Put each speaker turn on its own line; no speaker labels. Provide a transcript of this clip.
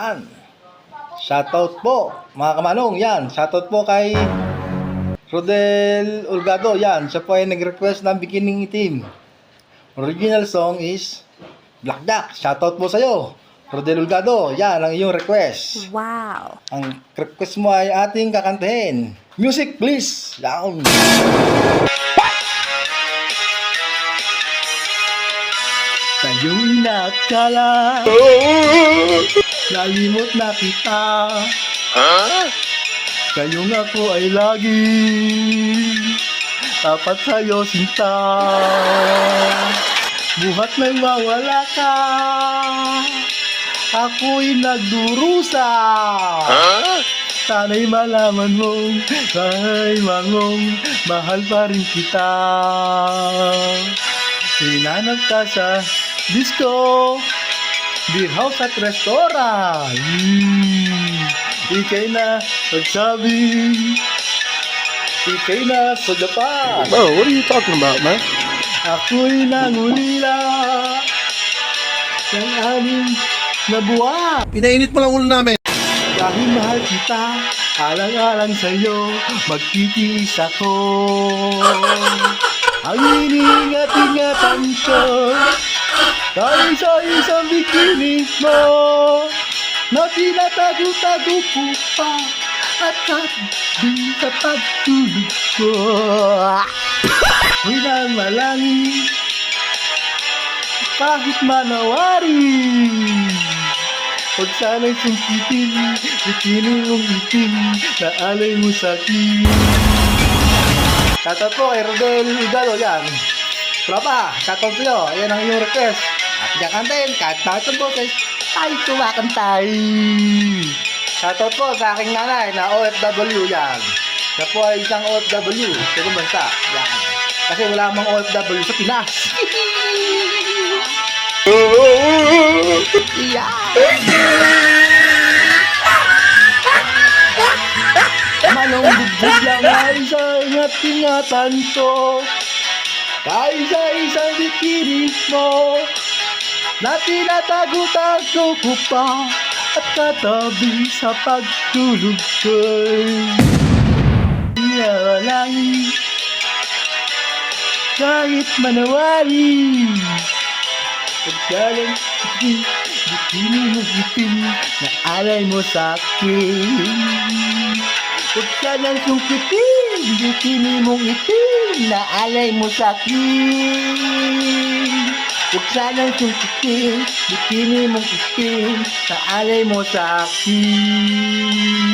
Yan. Shoutout po, mga kamanong. Yan. Shoutout po kay Rodel Olgado. Yan. Siya po ay nag-request ng Bikining Itim. Original song is Black Jack. Shoutout po sa'yo, Rodel Olgado. Yan ang iyong request.
Wow!
Ang request mo ay ating kakantahin. Music please. Yan. Sa'yo'y nakala, nalimot na kita. Kayong ako ay lagi tapat sa'yo sinta. Buhat nang mawala ka, ako'y nagdurusa. Sana'y malaman mong, mahal pa rin kita. Hinanap ka sa disco, beer house at restaurant. Ika'y na nagsabi, ika'y na sa Japan.
Bro, what are you talking about, man?
Ako'y nangulila ng 6 na buwan.
Pinainit mo lang ulo namin.
Dahil mahal kita, alang-alang sa'yo, magtitiis ako. Ang iniingat-ingatan ko, dahil sa isang bikini mo, na tinatago-tago ko pa, at di sa pagtulog ko. Minamalangin, kahit manawari. Huwag sana'y sungkitin, bikini mong itim, na alay mo sa'kin. Shoutout po kay Rodel Hidalo, yan. Tropa, shoutout sa'yo, ayan ang iyong request. At kakantayin, kahit bakit ang boses, ay kumakantay. Shoutout po sa aking nanay na OFW, yan. Siya po ay isang OFW sa ibang bansa, yan. Kasi wala mang OFW sa Pinas. Manong bugbog lang ay ingat-ingatan ko, kahit sa isang bikini mo, na tinatago-tago ko pa, at katabi sa pagtulog ko'y ialangin, kahit manawari. Pagkalang bikini mo itim, na alay mo sa'kin. Huwag ka nang sungkitin, bikini mong itim, na alay mo sa'kin. Huwag ka nang sungkitin, bikini mong itim, na alay mo sa'kin.